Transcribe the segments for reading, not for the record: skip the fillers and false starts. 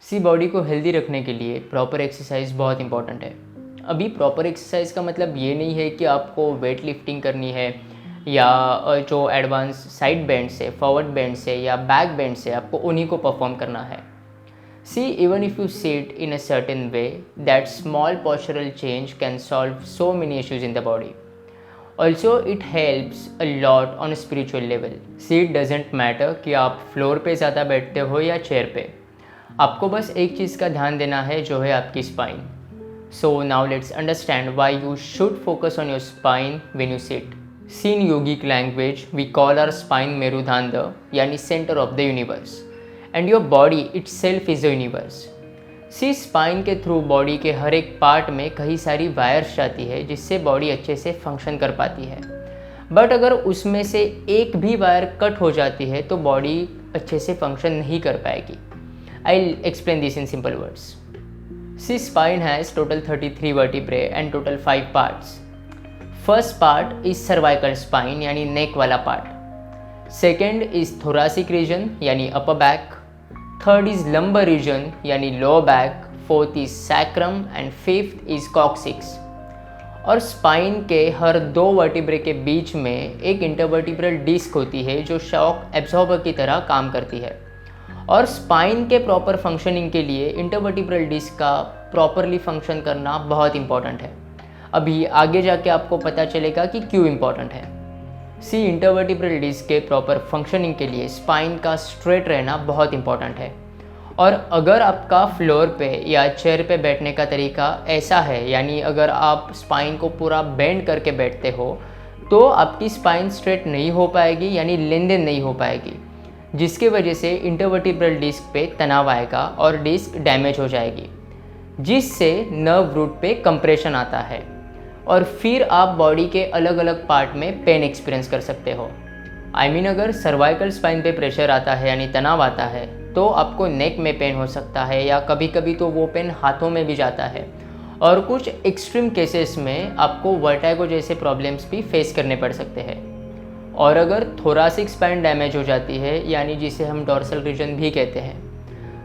सी body को healthy रखने के लिए प्रॉपर एक्सरसाइज बहुत इंपॉर्टेंट है। अभी प्रॉपर एक्सरसाइज का मतलब ये नहीं है कि आपको वेट लिफ्टिंग करनी है या जो एडवांस साइड बेंड्स है, फॉरवर्ड बेंड्स है या बैक बेंड्स है, आपको उन्हीं को परफॉर्म करना है। See even if you sit in a certain way, that small postural change can solve so many issues in the body. Also it helps a lot on a spiritual level. See, it doesn't matter कि आप floor पे ज़्यादा बैठते हो या chair पे, आपको बस एक चीज़ का ध्यान देना है जो है आपकी spine. So now let's understand why you should focus on your spine when you sit. See, in yogic language we call our spine Merudhanda, यानी center of the universe, and your body itself is a universe. See spine के through body के हर एक part में कई सारी wires जाती है जिससे बॉडी अच्छे से फंक्शन कर पाती है. बट अगर उसमें से एक भी वायर कट हो जाती है तो बॉडी अच्छे से फंक्शन नहीं कर पाएगी. I will explain this in simple words. See spine has total 33 vertebrae and total 5 parts. First part is cervical spine यानी नेक वाला part. Second is thoracic region यानी upper back. Third is lumbar region यानी lower back. Fourth is sacrum and fifth is coccyx. और spine के हर 2 vertebrae के बीच में एक इंटरवर्टिब्रल डिस्क होती है जो शॉक एब्जॉर्बर की तरह काम करती है. और स्पाइन के प्रॉपर फंक्शनिंग के लिए इंटरवर्टिब्रल डिस्क का प्रॉपरली फंक्शन करना बहुत इंपॉर्टेंट है. अभी आगे जाके आपको पता चलेगा कि क्यों इम्पॉर्टेंट है. सी इंटरवर्टिब्रल डिस्क के प्रॉपर फंक्शनिंग के लिए स्पाइन का स्ट्रेट रहना बहुत इंपॉर्टेंट है. और अगर आपका फ्लोर पे या चेयर पे बैठने का तरीका ऐसा है, यानी अगर आप स्पाइन को पूरा बेंड करके बैठते हो तो आपकी स्पाइन स्ट्रेट नहीं हो पाएगी, यानी लेन देन नहीं हो पाएगी, जिसकी वजह से इंटरवर्टिब्रल डिस्क पे तनाव आएगा और डिस्क डैमेज हो जाएगी, जिससे नर्व रूट पे कंप्रेशन आता है और फिर आप बॉडी के अलग अलग पार्ट में पेन एक्सपीरियंस कर सकते हो. आई मीन अगर सर्वाइकल स्पाइन पे प्रेशर आता है यानी तनाव आता है तो आपको नेक में पेन हो सकता है या कभी कभी तो वो पेन हाथों में भी जाता है. और कुछ एक्सट्रीम केसेस में आपको वर्टाइगो जैसे प्रॉब्लम्स भी फेस करने पड़ सकते हैं. और अगर थोरासिक स्पाइन डैमेज हो जाती है, यानी जिसे हम डॉर्सल रीजन भी कहते हैं,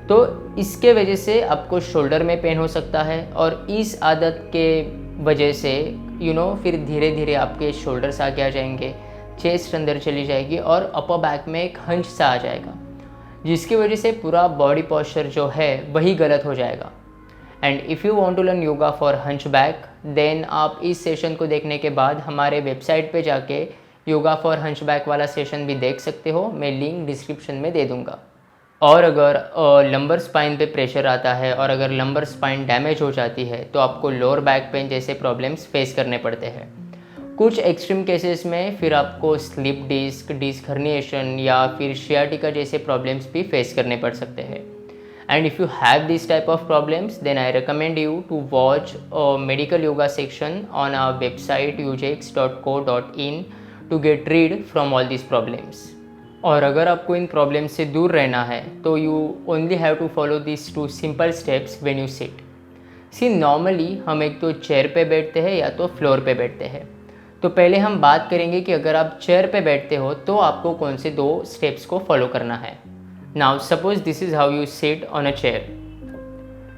तो इसके वजह से आपको शोल्डर में पेन हो सकता है. और इस आदत के वजह से फिर धीरे धीरे आपके शोल्डर्स आगे आ जाएंगे, चेस्ट अंदर चली जाएगी और अपर बैक में एक हंच सा आ जाएगा, जिसकी वजह से पूरा बॉडी पोस्चर जो है वही गलत हो जाएगा. And if you want to learn yoga for hunch back, then आप इस सेशन को देखने के बाद हमारे वेबसाइट पे जाके योगा फॉर हंच बैक वाला सेशन भी देख सकते हो. मैं लिंक डिस्क्रिप्शन में दे दूँगा. और अगर लंबर स्पाइन पे प्रेशर आता है और अगर लंबर स्पाइन डैमेज हो जाती है तो आपको लोअर बैक पेन जैसे प्रॉब्लम्स फेस करने पड़ते हैं. कुछ एक्सट्रीम केसेस में फिर आपको स्लिप डिस्क, डिस्क हर्निएशन या फिर शियाटिका जैसे प्रॉब्लम्स भी फेस करने पड़ सकते हैं. And if you have this type of problems, then I recommend you to watch medical yoga section on our website ujex.co.in to get rid from all this problems. और अगर आपको इन problem से दूर रहना है तो you only have to follow this 2 simple steps when you sit. See normally हम एक तो चेयर पे बैठते हैं या तो फ्लोर पे बैठते हैं. तो पहले हम बात करेंगे कि अगर आप चेयर पे बैठते हो तो आपको कौन से 2 स्टेप्स को फॉलो करना है. Now suppose this is how you sit on a chair.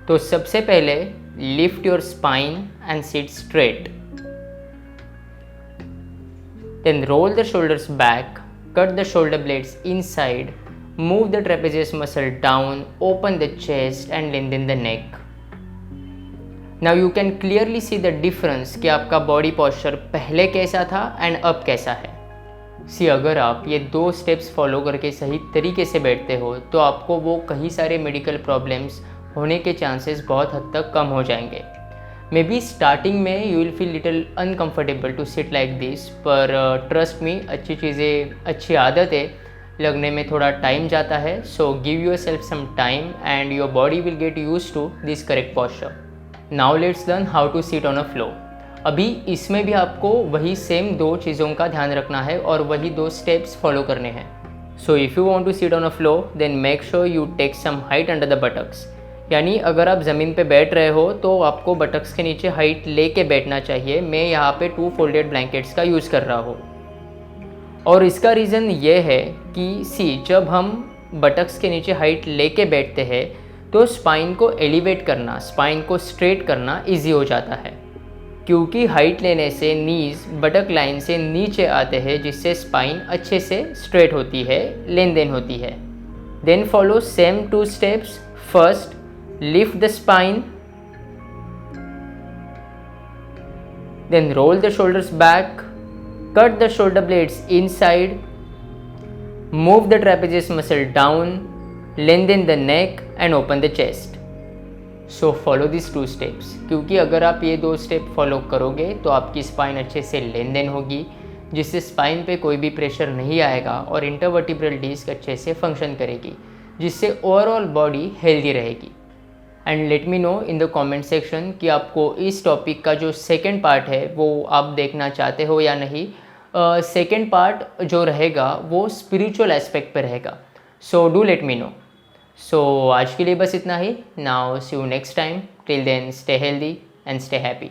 तो सबसे पहले lift your spine and sit straight. Then roll the shoulders back. Cut the shoulder blades inside, move the trapezius muscle down, open the chest and lengthen the neck. Now you can clearly see the difference कि आपका body posture पहले कैसा था and अब कैसा है. See, अगर आप ये 2 steps follow करके सही तरीके से बैठते हो तो आपको वो कई सारे medical problems होने के chances बहुत हद तक कम हो जाएंगे. मे बी स्टार्टिंग में you will feel little uncomfortable to sit like this, पर ट्रस्ट मी, अच्छी चीज़ें, अच्छी आदतें लगने में थोड़ा टाइम जाता है. So give yourself some time and your body will get used to this correct posture. Now let's learn how to sit on a floor. अभी इसमें भी आपको वही सेम 2 चीज़ों का ध्यान रखना है और वही 2 स्टेप्स फॉलो करने हैं. So if you want to sit on a floor, then make sure you take some height under the buttocks. यानी अगर आप ज़मीन पे बैठ रहे हो तो आपको बटक्स के नीचे हाइट लेके बैठना चाहिए. मैं यहाँ पे 2 फोल्डेड ब्लैंकेट्स का यूज़ कर रहा हूँ. और इसका रीज़न ये है कि जब हम बटक्स के नीचे हाइट लेके बैठते हैं तो स्पाइन को एलिवेट करना, स्पाइन को स्ट्रेट करना इजी हो जाता है, क्योंकि हाइट लेने से नीज बटक लाइन से नीचे आते हैं, जिससे स्पाइन अच्छे से स्ट्रेट होती है, लेन देन होती है। Then follow same 2 steps. First, lift the spine, then roll the shoulders back, cut the shoulder blades inside, move the trapezius muscle down, lengthen the neck and open the chest. So follow these 2 steps, क्योंकि अगर आप ये 2 step follow करोगे तो आपकी spine अच्छे से लेन then होगी, जिससे स्पाइन पे कोई भी प्रेशर नहीं आएगा और इंटरवर्टिब्रल डिस्क अच्छे से फंक्शन करेगी, जिससे ओवरऑल बॉडी हेल्दी रहेगी। And let me no in the comment section कि आपको इस टॉपिक का जो सेकंड पार्ट है वो आप देखना चाहते हो या नहीं। सेकंड पार्ट जो रहेगा वो स्पिरिचुअल एस्पेक्ट पे रहेगा, so do let me know. So आज के लिए बस इतना ही। Now see you next time, till then stay healthy and stay happy.